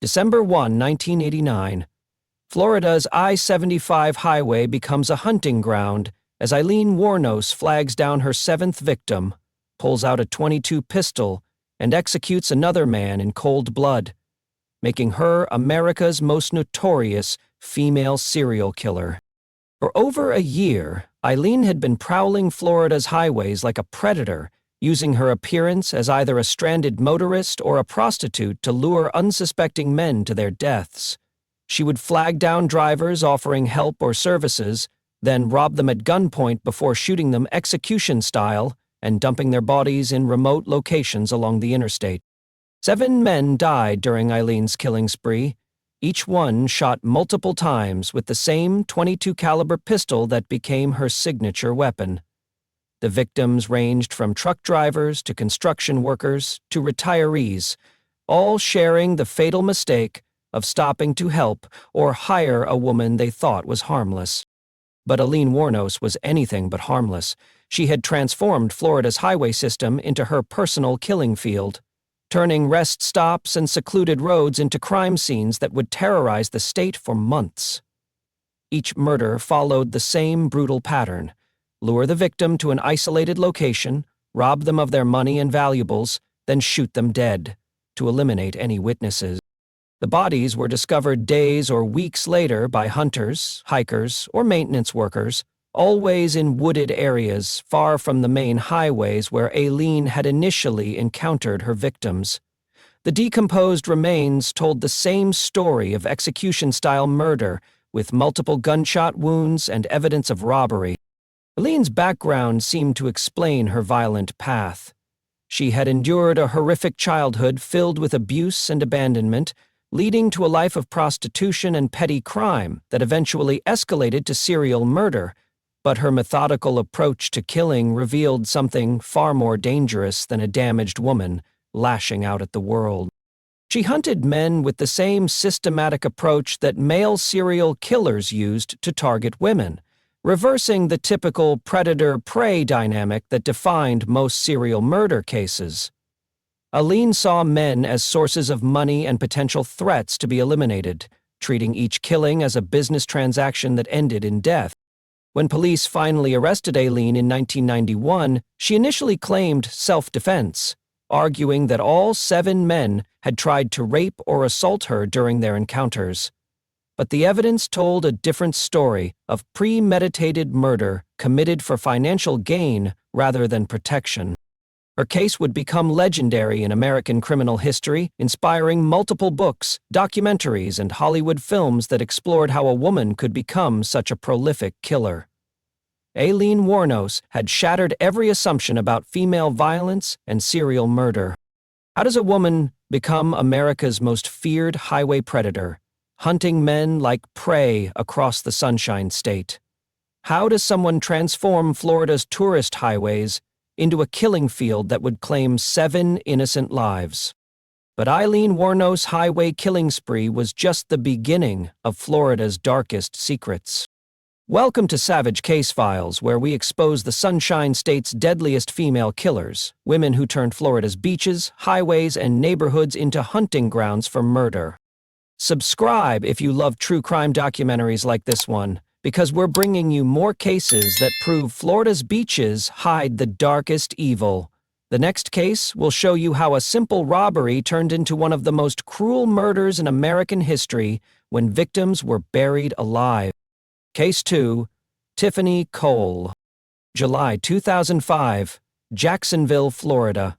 December 1, 1989. Florida's I-75 highway becomes a hunting ground as Aileen Wuornos flags down her seventh victim, pulls out a .22 pistol, and executes another man in cold blood, making her America's most notorious female serial killer. For over a year, Aileen had been prowling Florida's highways like a predator, using her appearance as either a stranded motorist or a prostitute to lure unsuspecting men to their deaths. She would flag down drivers offering help or services, then rob them at gunpoint before shooting them execution style and dumping their bodies in remote locations along the interstate. 7 men died during Aileen's killing spree, each one shot multiple times with the same .22 caliber pistol that became her signature weapon. The victims ranged from truck drivers to construction workers to retirees, all sharing the fatal mistake of stopping to help or hire a woman they thought was harmless. But Aileen Wuornos was anything but harmless. She had transformed Florida's highway system into her personal killing field, turning rest stops and secluded roads into crime scenes that would terrorize the state for months. Each murder followed the same brutal pattern: lure the victim to an isolated location, rob them of their money and valuables, then shoot them dead, to eliminate any witnesses. The bodies were discovered days or weeks later by hunters, hikers, or maintenance workers, always in wooded areas far from the main highways where Aileen had initially encountered her victims. The decomposed remains told the same story of execution-style murder, with multiple gunshot wounds and evidence of robbery. Aileen's background seemed to explain her violent path. She had endured a horrific childhood filled with abuse and abandonment, leading to a life of prostitution and petty crime that eventually escalated to serial murder. But her methodical approach to killing revealed something far more dangerous than a damaged woman lashing out at the world. She hunted men with the same systematic approach that male serial killers used to target women, reversing the typical predator-prey dynamic that defined most serial murder cases. Aileen saw men as sources of money and potential threats to be eliminated, treating each killing as a business transaction that ended in death. When police finally arrested Aileen in 1991, she initially claimed self-defense, arguing that all 7 men had tried to rape or assault her during their encounters. But the evidence told a different story of premeditated murder committed for financial gain rather than protection. Her case would become legendary in American criminal history, inspiring multiple books, documentaries, and Hollywood films that explored how a woman could become such a prolific killer. Aileen Wuornos had shattered every assumption about female violence and serial murder. How does a woman become America's most feared highway predator, hunting men like prey across the Sunshine State? How does someone transform Florida's tourist highways into a killing field that would claim 7 innocent lives? But Aileen Wuornos' highway killing spree was just the beginning of Florida's darkest secrets. Welcome to Savage Case Files, where we expose the Sunshine State's deadliest female killers, women who turned Florida's beaches, highways, and neighborhoods into hunting grounds for murder. Subscribe if you love true crime documentaries like this one, because we're bringing you more cases that prove Florida's beaches hide the darkest evil. The next case will show you how a simple robbery turned into one of the most cruel murders in American history when victims were buried alive. Case 2, Tiffany Cole. July 2005, Jacksonville, Florida.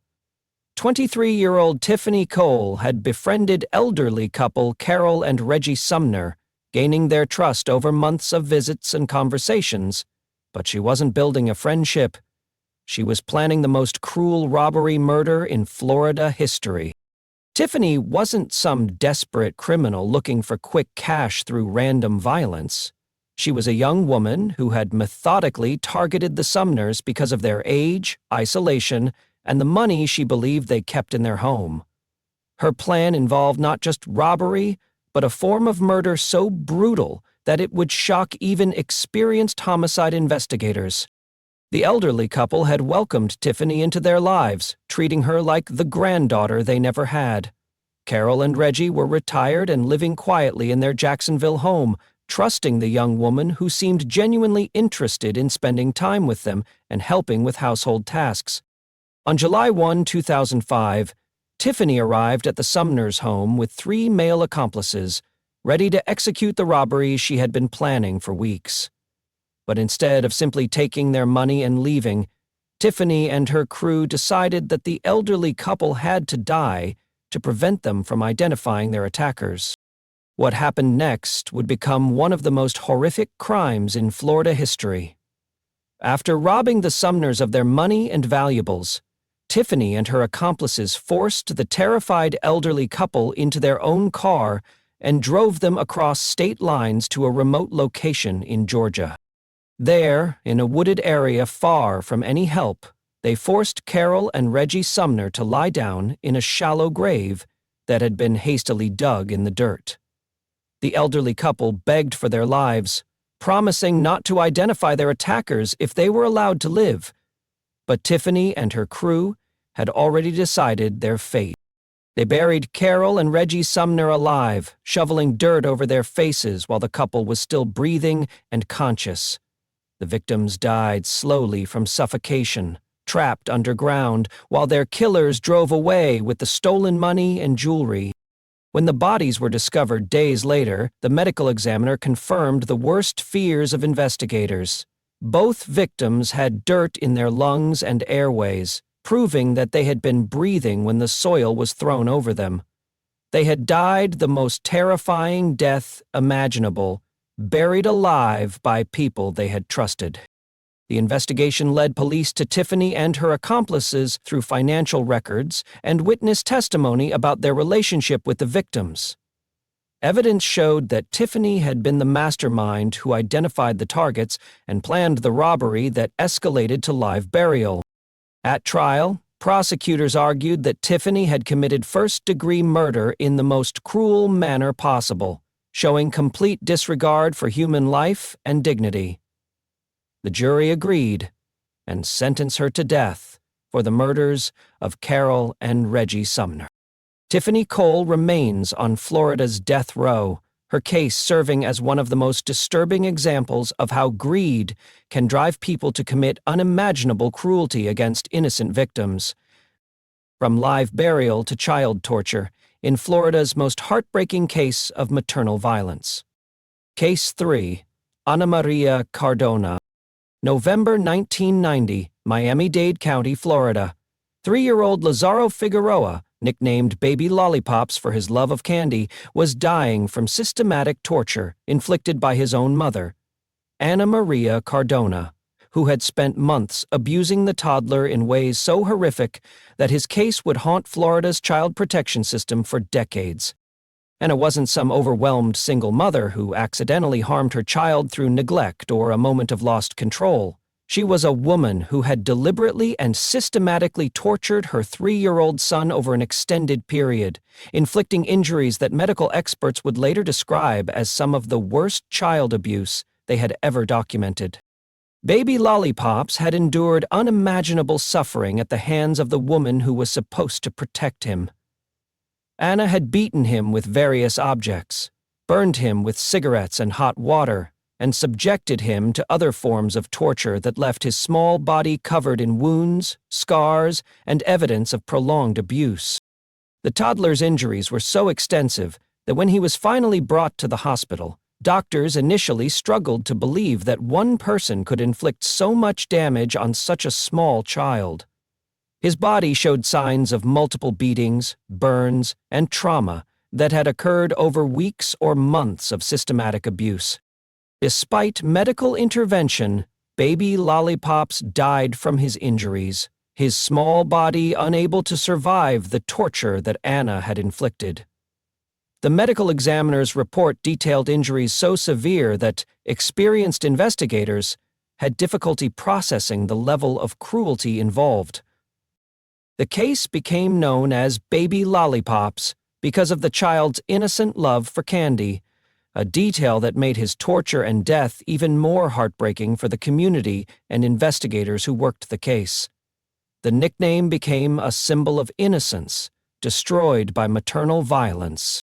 23-year-old Tiffany Cole had befriended elderly couple Carol and Reggie Sumner, gaining their trust over months of visits and conversations. But she wasn't building a friendship. She was planning the most cruel robbery murder in Florida history. Tiffany wasn't some desperate criminal looking for quick cash through random violence. She was a young woman who had methodically targeted the Sumners because of their age, isolation, and the money she believed they kept in their home. Her plan involved not just robbery, but a form of murder so brutal that it would shock even experienced homicide investigators. The elderly couple had welcomed Tiffany into their lives, treating her like the granddaughter they never had. Carol and Reggie were retired and living quietly in their Jacksonville home, trusting the young woman who seemed genuinely interested in spending time with them and helping with household tasks. On July 1, 2005, Tiffany arrived at the Sumners' home with 3 male accomplices, ready to execute the robbery she had been planning for weeks. But instead of simply taking their money and leaving, Tiffany and her crew decided that the elderly couple had to die to prevent them from identifying their attackers. What happened next would become one of the most horrific crimes in Florida history. After robbing the Sumners of their money and valuables, Tiffany and her accomplices forced the terrified elderly couple into their own car and drove them across state lines to a remote location in Georgia. There, in a wooded area far from any help, they forced Carol and Reggie Sumner to lie down in a shallow grave that had been hastily dug in the dirt. The elderly couple begged for their lives, promising not to identify their attackers if they were allowed to live. But Tiffany and her crew had already decided their fate. They buried Carol and Reggie Sumner alive, shoveling dirt over their faces while the couple was still breathing and conscious. The victims died slowly from suffocation, trapped underground, while their killers drove away with the stolen money and jewelry. When the bodies were discovered days later, the medical examiner confirmed the worst fears of investigators. Both victims had dirt in their lungs and airways, proving that they had been breathing when the soil was thrown over them. They had died the most terrifying death imaginable, buried alive by people they had trusted. The investigation led police to Tiffany and her accomplices through financial records and witness testimony about their relationship with the victims. Evidence showed that Tiffany had been the mastermind who identified the targets and planned the robbery that escalated to live burial. At trial, prosecutors argued that Tiffany had committed first-degree murder in the most cruel manner possible, showing complete disregard for human life and dignity. The jury agreed and sentenced her to death for the murders of Carol and Reggie Sumner. Tiffany Cole remains on Florida's death row, her case serving as one of the most disturbing examples of how greed can drive people to commit unimaginable cruelty against innocent victims. From live burial to child torture, in Florida's most heartbreaking case of maternal violence. Case 3, Ana Maria Cardona. November 1990, Miami-Dade County, Florida. 3-year-old Lazaro Figueroa, nicknamed Baby Lollipops for his love of candy, was dying from systematic torture inflicted by his own mother, Ana Maria Cardona, who had spent months abusing the toddler in ways so horrific that his case would haunt Florida's child protection system for decades. And it wasn't some overwhelmed single mother who accidentally harmed her child through neglect or a moment of lost control. She was a woman who had deliberately and systematically tortured her 3-year-old son over an extended period, inflicting injuries that medical experts would later describe as some of the worst child abuse they had ever documented. Baby Lollipops had endured unimaginable suffering at the hands of the woman who was supposed to protect him. Anna had beaten him with various objects, burned him with cigarettes and hot water, and subjected him to other forms of torture that left his small body covered in wounds, scars, and evidence of prolonged abuse. The toddler's injuries were so extensive that when he was finally brought to the hospital, doctors initially struggled to believe that one person could inflict so much damage on such a small child. His body showed signs of multiple beatings, burns, and trauma that had occurred over weeks or months of systematic abuse. Despite medical intervention, Baby Lollipops died from his injuries, his small body unable to survive the torture that Anna had inflicted. The medical examiner's report detailed injuries so severe that experienced investigators had difficulty processing the level of cruelty involved. The case became known as Baby Lollipops because of the child's innocent love for candy, a detail that made his torture and death even more heartbreaking for the community and investigators who worked the case. The nickname became a symbol of innocence, destroyed by maternal violence.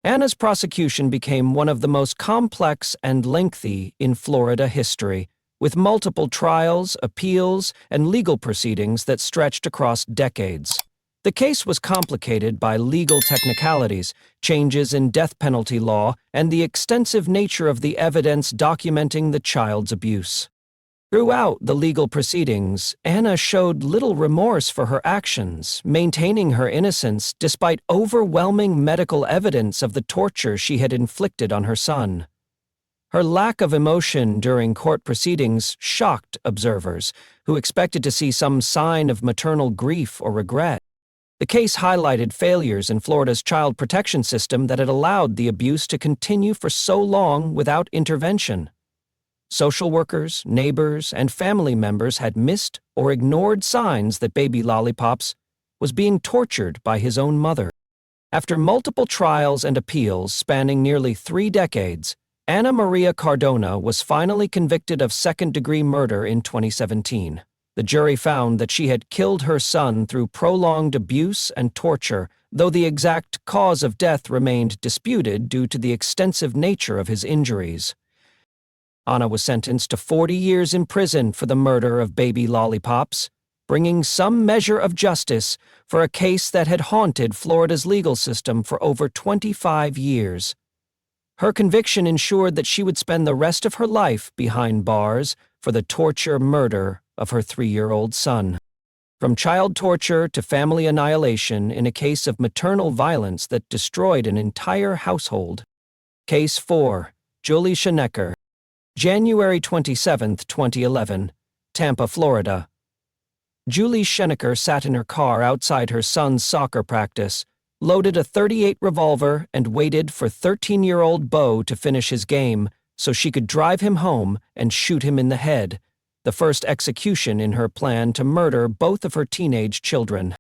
Anna's prosecution became one of the most complex and lengthy in Florida history, with multiple trials, appeals, and legal proceedings that stretched across decades. The case was complicated by legal technicalities, changes in death penalty law, and the extensive nature of the evidence documenting the child's abuse. Throughout the legal proceedings, Anna showed little remorse for her actions, maintaining her innocence despite overwhelming medical evidence of the torture she had inflicted on her son. Her lack of emotion during court proceedings shocked observers, who expected to see some sign of maternal grief or regret. The case highlighted failures in Florida's child protection system that had allowed the abuse to continue for so long without intervention. Social workers, neighbors, and family members had missed or ignored signs that baby Lollipops was being tortured by his own mother. After multiple trials and appeals spanning nearly 3 decades, Ana Maria Cardona was finally convicted of second-degree murder in 2017. The jury found that she had killed her son through prolonged abuse and torture, though the exact cause of death remained disputed due to the extensive nature of his injuries. Ana was sentenced to 40 years in prison for the murder of baby Lollipops, bringing some measure of justice for a case that had haunted Florida's legal system for over 25 years. Her conviction ensured that she would spend the rest of her life behind bars for the torture murder of her 3-year-old son. From child torture to family annihilation in a case of maternal violence that destroyed an entire household. Case 4. Julie Schoenecker. January 27, 2011, Tampa, Florida. Julie Schoenecker sat in her car outside her son's soccer practice, loaded a .38 revolver, and waited for 13-year-old Bo to finish his game so she could drive him home and shoot him in the head, the first execution in her plan to murder both of her teenage children.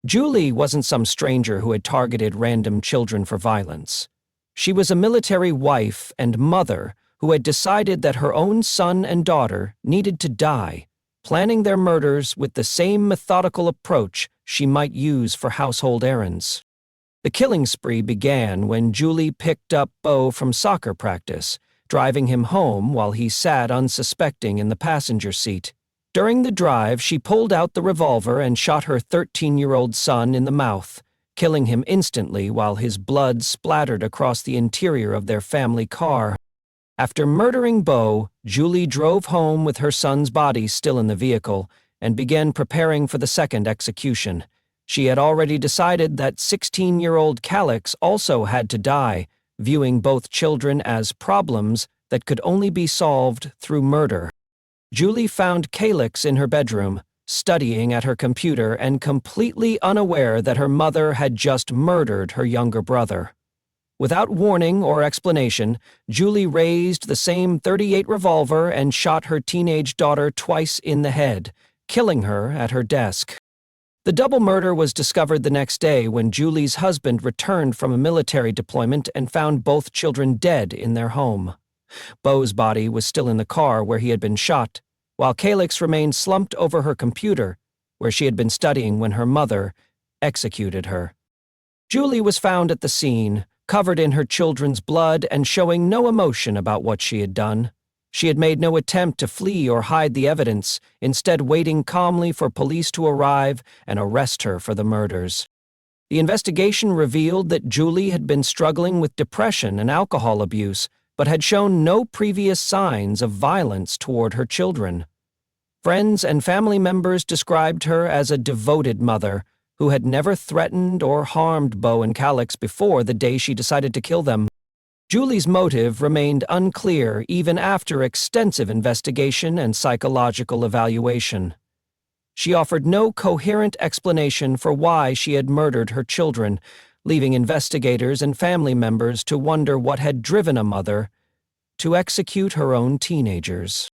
Julie wasn't some stranger who had targeted random children for violence. She was a military wife and mother who had decided that her own son and daughter needed to die, planning their murders with the same methodical approach she might use for household errands. The killing spree began when Julie picked up Bo from soccer practice, driving him home while he sat unsuspecting in the passenger seat. During the drive, she pulled out the revolver and shot her 13-year-old son in the mouth, killing him instantly while his blood splattered across the interior of their family car. After murdering Bo, Julie drove home with her son's body still in the vehicle and began preparing for the second execution. She had already decided that 16-year-old Calix also had to die, viewing both children as problems that could only be solved through murder. Julie found Calix in her bedroom, studying at her computer and completely unaware that her mother had just murdered her younger brother. Without warning or explanation, Julie raised the same .38 revolver and shot her teenage daughter twice in the head, killing her at her desk. The double murder was discovered the next day when Julie's husband returned from a military deployment and found both children dead in their home. Bo's body was still in the car where he had been shot, while Calix remained slumped over her computer, where she had been studying when her mother executed her. Julie was found at the scene, covered in her children's blood and showing no emotion about what she had done. She had made no attempt to flee or hide the evidence, instead waiting calmly for police to arrive and arrest her for the murders. The investigation revealed that Julie had been struggling with depression and alcohol abuse, but had shown no previous signs of violence toward her children. Friends and family members described her as a devoted mother who had never threatened or harmed Bo and Calix before the day she decided to kill them. Julie's motive remained unclear even after extensive investigation and psychological evaluation. She offered no coherent explanation for why she had murdered her children, leaving investigators and family members to wonder what had driven a mother to execute her own teenagers.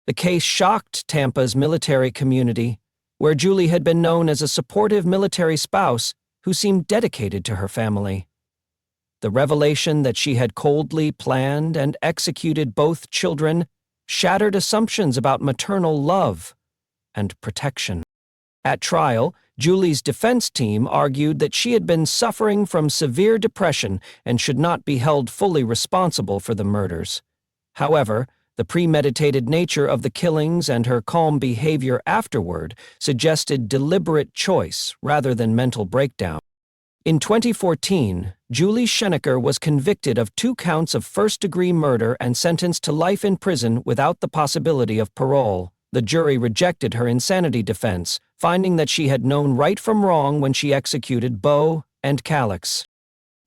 The case shocked Tampa's military community, where Julie had been known as a supportive military spouse who seemed dedicated to her family. The revelation that she had coldly planned and executed both children shattered assumptions about maternal love and protection. At trial, Julie's defense team argued that she had been suffering from severe depression and should not be held fully responsible for the murders. However, the premeditated nature of the killings and her calm behavior afterward suggested deliberate choice rather than mental breakdown. In 2014, Julie Schenecker was convicted of 2 counts of first-degree murder and sentenced to life in prison without the possibility of parole. The jury rejected her insanity defense, finding that she had known right from wrong when she executed Bo and Calix.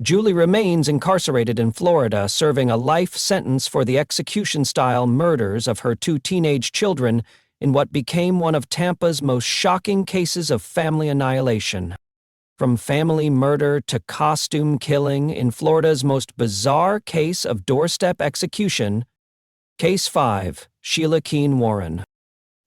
Julie remains incarcerated in Florida, serving a life sentence for the execution-style murders of her 2 teenage children in what became one of Tampa's most shocking cases of family annihilation. From family murder to costume killing in Florida's most bizarre case of doorstep execution, Case 5, Sheila Keene Warren.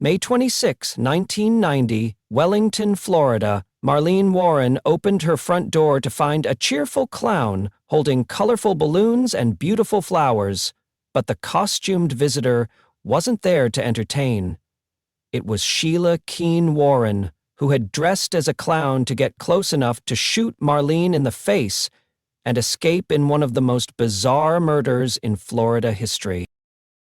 May 26, 1990, Wellington, Florida, Marlene Warren opened her front door to find a cheerful clown holding colorful balloons and beautiful flowers, but the costumed visitor wasn't there to entertain. It was Sheila Keene Warren, who had dressed as a clown to get close enough to shoot Marlene in the face and escape in one of the most bizarre murders in Florida history.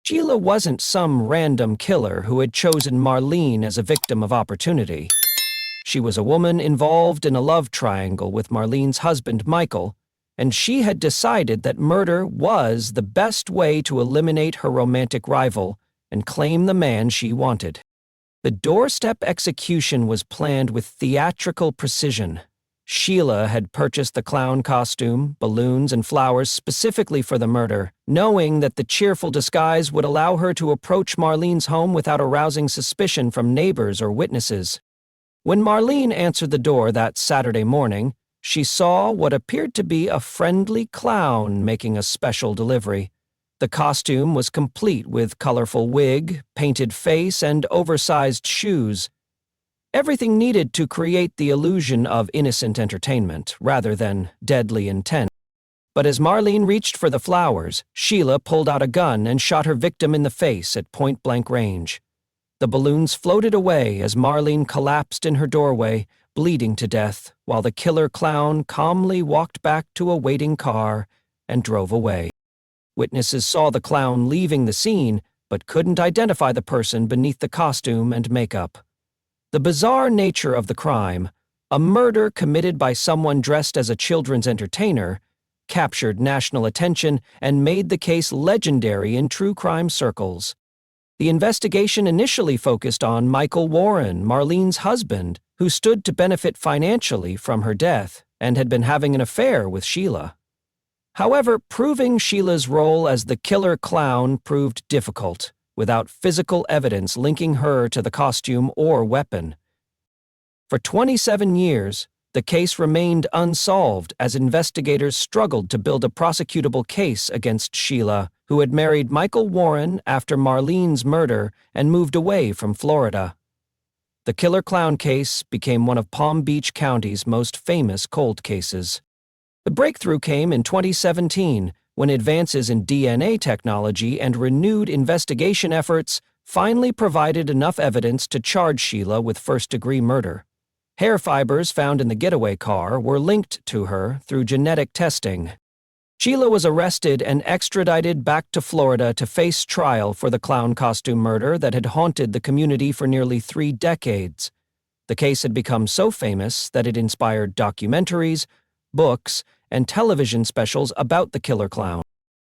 Sheila wasn't some random killer who had chosen Marlene as a victim of opportunity. She was a woman involved in a love triangle with Marlene's husband, Michael, and she had decided that murder was the best way to eliminate her romantic rival and claim the man she wanted. The doorstep execution was planned with theatrical precision. Sheila had purchased the clown costume, balloons, and flowers specifically for the murder, knowing that the cheerful disguise would allow her to approach Marlene's home without arousing suspicion from neighbors or witnesses. When Marlene answered the door that Saturday morning, she saw what appeared to be a friendly clown making a special delivery. The costume was complete with colorful wig, painted face, and oversized shoes. Everything needed to create the illusion of innocent entertainment, rather than deadly intent. But as Marlene reached for the flowers, Sheila pulled out a gun and shot her victim in the face at point-blank range. The balloons floated away as Marlene collapsed in her doorway, bleeding to death, while the killer clown calmly walked back to a waiting car and drove away. Witnesses saw the clown leaving the scene, but couldn't identify the person beneath the costume and makeup. The bizarre nature of the crime, a murder committed by someone dressed as a children's entertainer, captured national attention and made the case legendary in true crime circles. The investigation initially focused on Michael Warren, Marlene's husband, who stood to benefit financially from her death and had been having an affair with Sheila. However, proving Sheila's role as the killer clown proved difficult, without physical evidence linking her to the costume or weapon. For 27 years, the case remained unsolved as investigators struggled to build a prosecutable case against Sheila, who had married Michael Warren after Marlene's murder and moved away from Florida. The killer clown case became one of Palm Beach County's most famous cold cases. The breakthrough came in 2017, when advances in DNA technology and renewed investigation efforts finally provided enough evidence to charge Sheila with first-degree murder. Hair fibers found in the getaway car were linked to her through genetic testing. Sheila was arrested and extradited back to Florida to face trial for the clown costume murder that had haunted the community for nearly 3 decades. The case had become so famous that it inspired documentaries, books, and television specials about the killer clown.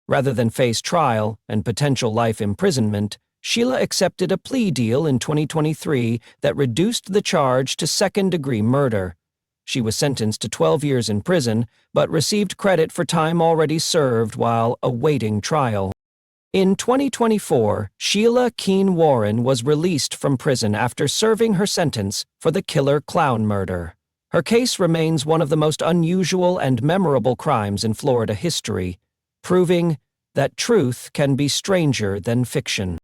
Rather than face trial and potential life imprisonment, Sheila accepted a plea deal in 2023 that reduced the charge to second-degree murder. She was sentenced to 12 years in prison, but received credit for time already served while awaiting trial. In 2024, Sheila Keene Warren was released from prison after serving her sentence for the killer clown murder. Her case remains one of the most unusual and memorable crimes in Florida history, proving that truth can be stranger than fiction.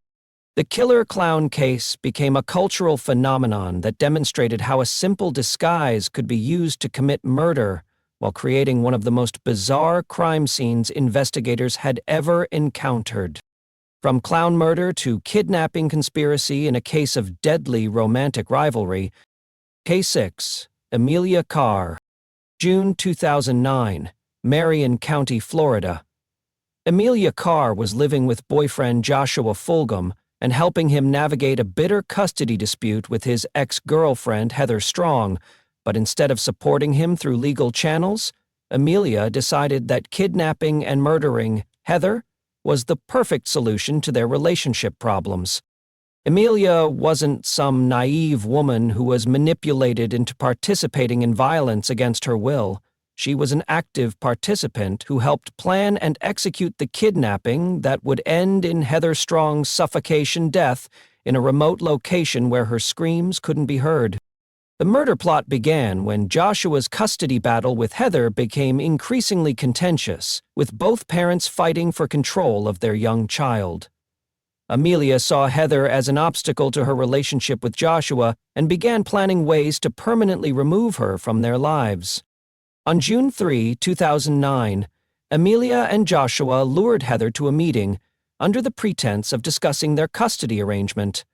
The killer clown case became a cultural phenomenon that demonstrated how a simple disguise could be used to commit murder while creating one of the most bizarre crime scenes investigators had ever encountered. From clown murder to kidnapping conspiracy in a case of deadly romantic rivalry, Case 6. Amelia Carr. June 2009. Marion County, Florida. Amelia Carr was living with boyfriend Joshua Fulgham and helping him navigate a bitter custody dispute with his ex-girlfriend Heather Strong, but instead of supporting him through legal channels, Amelia decided that kidnapping and murdering Heather was the perfect solution to their relationship problems. Amelia wasn't some naive woman who was manipulated into participating in violence against her will. She was an active participant who helped plan and execute the kidnapping that would end in Heather Strong's suffocation death in a remote location where her screams couldn't be heard. The murder plot began when Joshua's custody battle with Heather became increasingly contentious, with both parents fighting for control of their young child. Amelia saw Heather as an obstacle to her relationship with Joshua and began planning ways to permanently remove her from their lives. On June 3, 2009, Amelia and Joshua lured Heather to a meeting under the pretense of discussing their custody arrangement.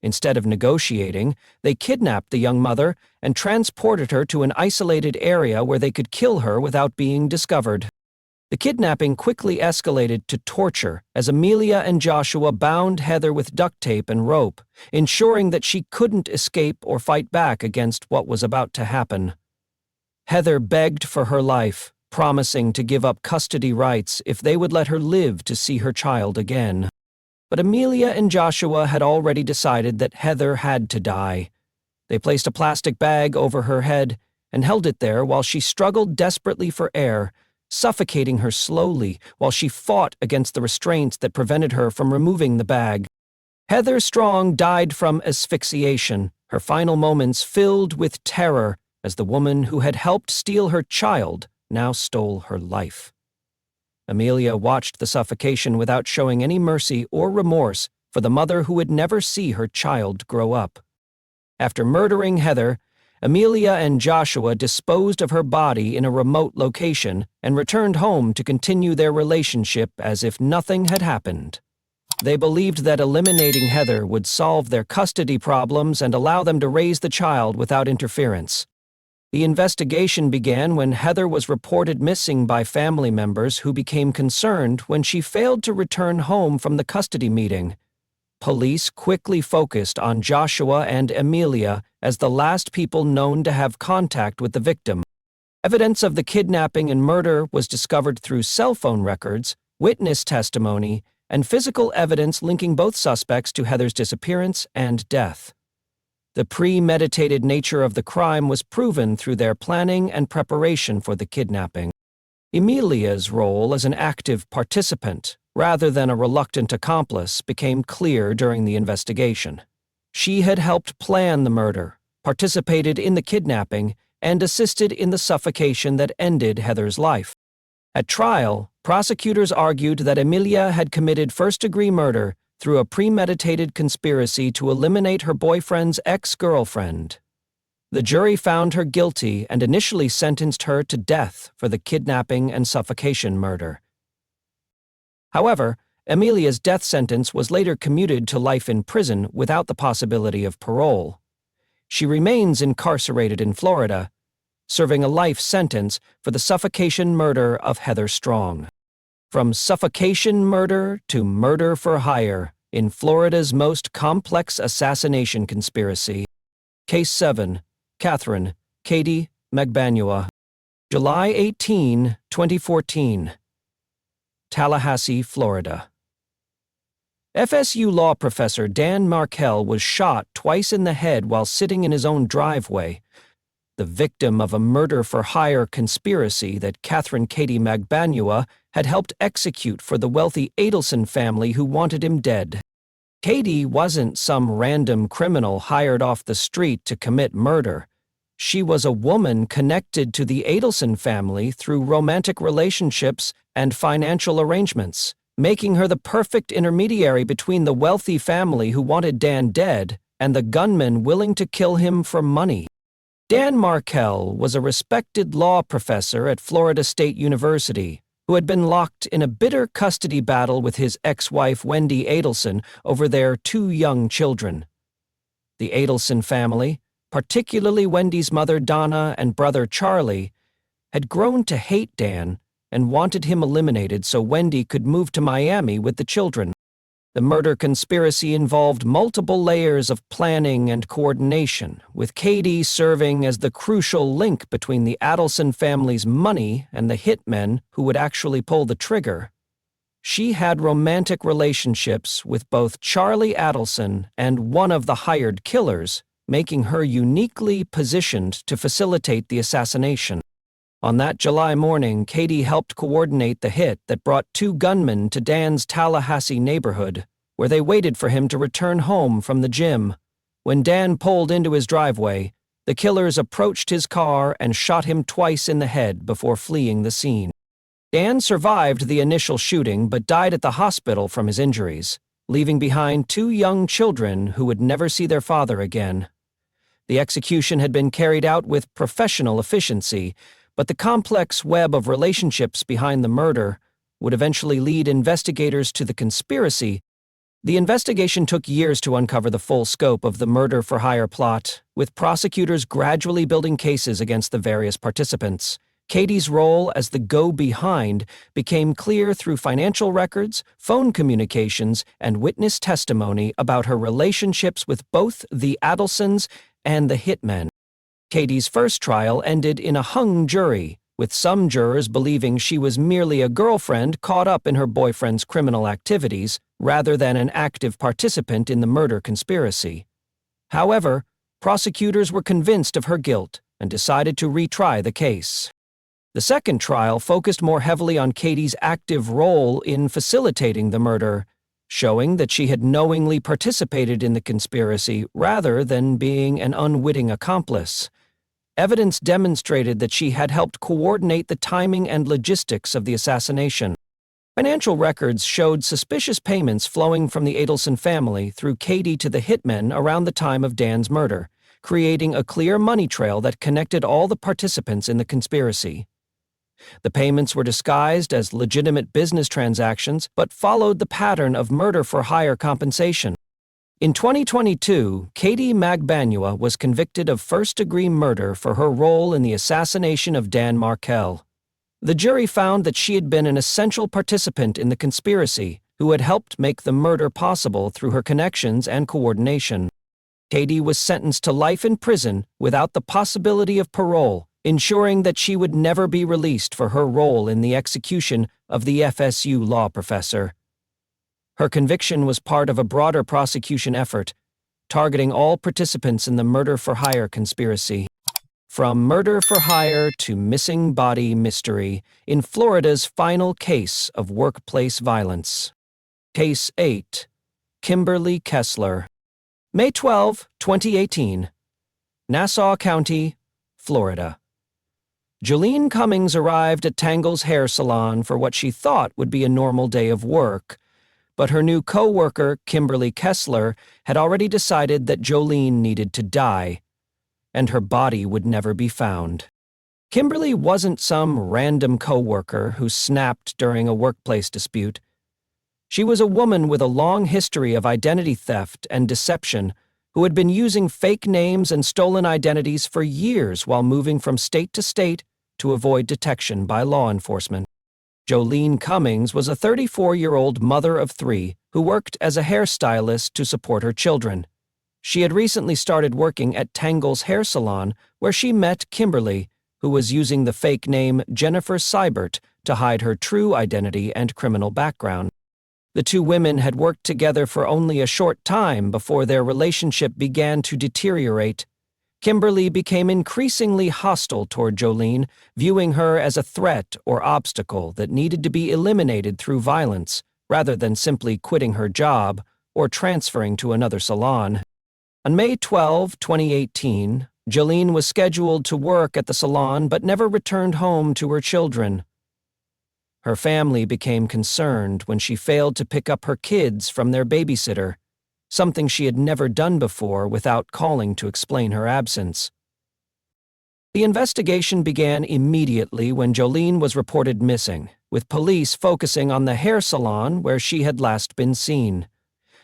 Instead of negotiating, they kidnapped the young mother and transported her to an isolated area where they could kill her without being discovered. The kidnapping quickly escalated to torture as Amelia and Joshua bound Heather with duct tape and rope, ensuring that she couldn't escape or fight back against what was about to happen. Heather begged for her life, promising to give up custody rights if they would let her live to see her child again. But Amelia and Joshua had already decided that Heather had to die. They placed a plastic bag over her head and held it there while she struggled desperately for air, suffocating her slowly while she fought against the restraints that prevented her from removing the bag. Heather Strong died from asphyxiation, her final moments filled with terror as the woman who had helped steal her child now stole her life. Amelia watched the suffocation without showing any mercy or remorse for the mother who would never see her child grow up. After murdering Heather, Amelia and Joshua disposed of her body in a remote location and returned home to continue their relationship as if nothing had happened. They believed that eliminating Heather would solve their custody problems and allow them to raise the child without interference. The investigation began when Heather was reported missing by family members who became concerned when she failed to return home from the custody meeting. Police quickly focused on Joshua and Amelia as the last people known to have contact with the victim. Evidence of the kidnapping and murder was discovered through cell phone records, witness testimony, and physical evidence linking both suspects to Heather's disappearance and death. The premeditated nature of the crime was proven through their planning and preparation for the kidnapping. Amelia's role as an active participant, rather than a reluctant accomplice, became clear during the investigation. She had helped plan the murder, participated in the kidnapping, and assisted in the suffocation that ended Heather's life. At trial, prosecutors argued that Amelia had committed first-degree murder through a premeditated conspiracy to eliminate her boyfriend's ex-girlfriend. The jury found her guilty and initially sentenced her to death for the kidnapping and suffocation murder. However, Amelia's death sentence was later commuted to life in prison without the possibility of parole. She remains incarcerated in Florida, serving a life sentence for the suffocation murder of Heather Strong. From suffocation murder to murder for hire in Florida's most complex assassination conspiracy. Case 7. Catherine Katie Magbanua. July 18, 2014. Tallahassee, Florida. FSU law professor Dan Markell was shot twice in the head while sitting in his own driveway, the victim of a murder-for-hire conspiracy that Catherine Katie Magbanua had helped execute for the wealthy Adelson family who wanted him dead. Katie wasn't some random criminal hired off the street to commit murder. She was a woman connected to the Adelson family through romantic relationships and financial arrangements, making her the perfect intermediary between the wealthy family who wanted Dan dead and the gunman willing to kill him for money. Dan Markell was a respected law professor at Florida State University who had been locked in a bitter custody battle with his ex-wife Wendy Adelson over their 2 young children. The Adelson family, particularly Wendy's mother Donna and brother Charlie, had grown to hate Dan and wanted him eliminated so Wendy could move to Miami with the children. The murder conspiracy involved multiple layers of planning and coordination, with Katie serving as the crucial link between the Adelson family's money and the hitmen who would actually pull the trigger. She had romantic relationships with both Charlie Adelson and one of the hired killers, making her uniquely positioned to facilitate the assassination. On that July morning, Katie helped coordinate the hit that brought two gunmen to Dan's Tallahassee neighborhood, where they waited for him to return home from the gym. When Dan pulled into his driveway, the killers approached his car and shot him twice in the head before fleeing the scene. Dan survived the initial shooting but died at the hospital from his injuries, leaving behind two young children who would never see their father again. The execution had been carried out with professional efficiency, but the complex web of relationships behind the murder would eventually lead investigators to the conspiracy. The investigation took years to uncover the full scope of the murder-for-hire plot, with prosecutors gradually building cases against the various participants. Katie's role as the go-behind became clear through financial records, phone communications, and witness testimony about her relationships with both the Adelsons and the hitmen. Katie's first trial ended in a hung jury, with some jurors believing she was merely a girlfriend caught up in her boyfriend's criminal activities rather than an active participant in the murder conspiracy. However, prosecutors were convinced of her guilt and decided to retry the case. The second trial focused more heavily on Katie's active role in facilitating the murder, showing that she had knowingly participated in the conspiracy rather than being an unwitting accomplice. Evidence demonstrated that she had helped coordinate the timing and logistics of the assassination. Financial records showed suspicious payments flowing from the Adelson family through Katie to the hitmen around the time of Dan's murder, creating a clear money trail that connected all the participants in the conspiracy. The payments were disguised as legitimate business transactions but followed the pattern of murder-for-hire compensation. In 2022, Katie Magbanua was convicted of first-degree murder for her role in the assassination of Dan Markel. The jury found that she had been an essential participant in the conspiracy, who had helped make the murder possible through her connections and coordination. Katie was sentenced to life in prison without the possibility of parole, ensuring that she would never be released for her role in the execution of the FSU law professor. Her conviction was part of a broader prosecution effort, targeting all participants in the murder-for-hire conspiracy. From murder-for-hire to missing body mystery in Florida's final case of workplace violence. Case 8. Kimberly Kessler. May 12, 2018. Nassau County, Florida. Jolene Cummings arrived at Tangle's hair salon for what she thought would be a normal day of work, but her new co-worker, Kimberly Kessler, had already decided that Jolene needed to die, and her body would never be found. Kimberly wasn't some random co-worker who snapped during a workplace dispute. She was a woman with a long history of identity theft and deception who had been using fake names and stolen identities for years while moving from state to state to avoid detection by law enforcement. Jolene Cummings was a 34-year-old mother of 3 who worked as a hairstylist to support her children. She had recently started working at Tangle's hair salon, where she met Kimberly, who was using the fake name Jennifer Seibert to hide her true identity and criminal background. The two women had worked together for only a short time before their relationship began to deteriorate. Kimberly became increasingly hostile toward Jolene, viewing her as a threat or obstacle that needed to be eliminated through violence, rather than simply quitting her job or transferring to another salon. On May 12, 2018, Jolene was scheduled to work at the salon but never returned home to her children. Her family became concerned when she failed to pick up her kids from their babysitter, something she had never done before without calling to explain her absence. The investigation began immediately when Jolene was reported missing, with police focusing on the hair salon where she had last been seen.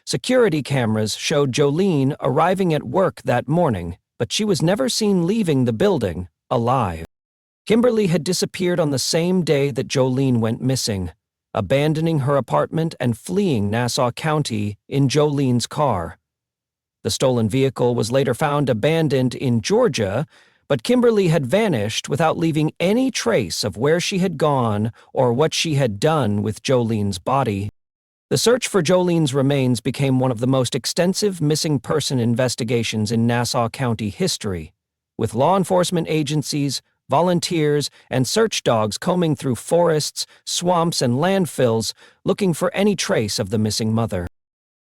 Security cameras showed Jolene arriving at work that morning, but she was never seen leaving the building alive. Kimberly had disappeared on the same day that Jolene went missing, abandoning her apartment and fleeing Nassau County in Jolene's car. The stolen vehicle was later found abandoned in Georgia, but Kimberly had vanished without leaving any trace of where she had gone or what she had done with Jolene's body. The search for Jolene's remains became one of the most extensive missing person investigations in Nassau County history, with law enforcement agencies, volunteers, and search dogs combing through forests, swamps, and landfills looking for any trace of the missing mother.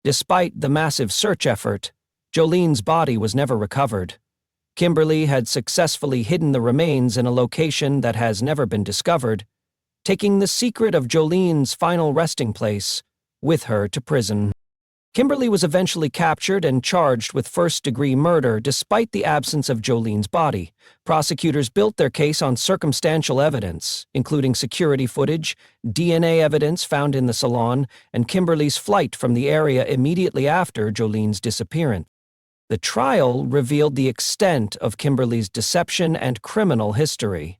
Despite the massive search effort, Jolene's body was never recovered. Kimberly had successfully hidden the remains in a location that has never been discovered, taking the secret of Jolene's final resting place with her to prison. Kimberly was eventually captured and charged with first-degree murder despite the absence of Jolene's body. Prosecutors built their case on circumstantial evidence, including security footage, DNA evidence found in the salon, and Kimberly's flight from the area immediately after Jolene's disappearance. The trial revealed the extent of Kimberly's deception and criminal history.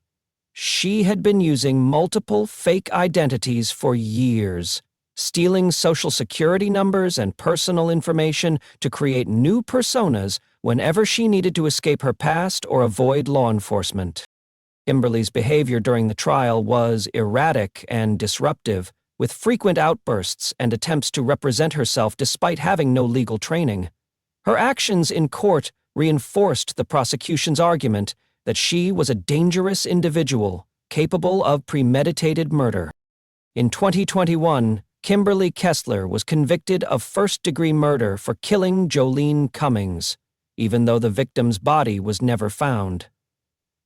She had been using multiple fake identities for years, stealing social security numbers and personal information to create new personas whenever she needed to escape her past or avoid law enforcement. Kimberly's behavior during the trial was erratic and disruptive, with frequent outbursts and attempts to represent herself despite having no legal training. Her actions in court reinforced the prosecution's argument that she was a dangerous individual capable of premeditated murder. In 2021, Kimberly Kessler was convicted of first-degree murder for killing Jolene Cummings, even though the victim's body was never found.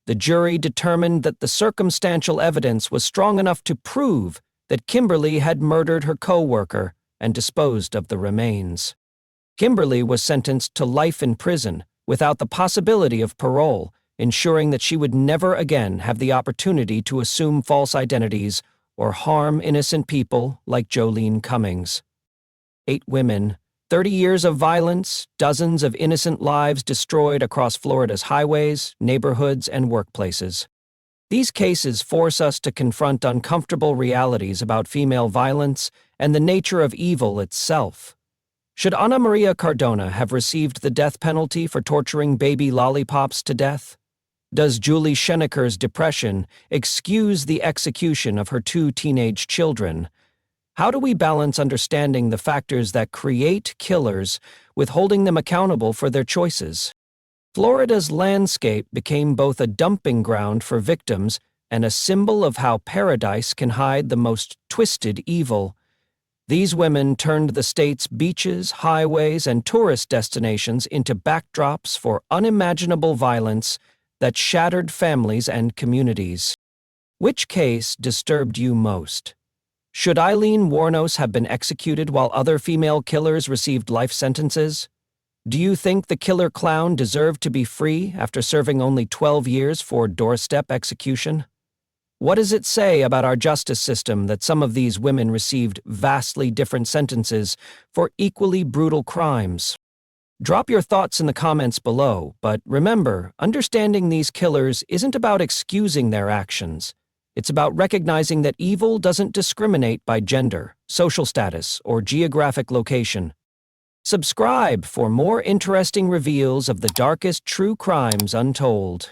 The jury determined that the circumstantial evidence was strong enough to prove that Kimberly had murdered her co-worker and disposed of the remains. Kimberly was sentenced to life in prison without the possibility of parole, ensuring that she would never again have the opportunity to assume false identities or harm innocent people like Jolene Cummings. 8 women, 30 years of violence, dozens of innocent lives destroyed across Florida's highways, neighborhoods, and workplaces. These cases force us to confront uncomfortable realities about female violence and the nature of evil itself. Should Ana Maria Cardona have received the death penalty for torturing baby lollipops to death? Does Julie Scheneker's depression excuse the execution of her 2 teenage children? How do we balance understanding the factors that create killers with holding them accountable for their choices? Florida's landscape became both a dumping ground for victims and a symbol of how paradise can hide the most twisted evil. These women turned the state's beaches, highways, and tourist destinations into backdrops for unimaginable violence that shattered families and communities. Which case disturbed you most? Should Aileen Wuornos have been executed while other female killers received life sentences? Do you think the killer clown deserved to be free after serving only 12 years for doorstep execution? What does it say about our justice system that some of these women received vastly different sentences for equally brutal crimes? Drop your thoughts in the comments below, but remember, understanding these killers isn't about excusing their actions. It's about recognizing that evil doesn't discriminate by gender, social status, or geographic location. Subscribe for more interesting reveals of the darkest true crimes untold.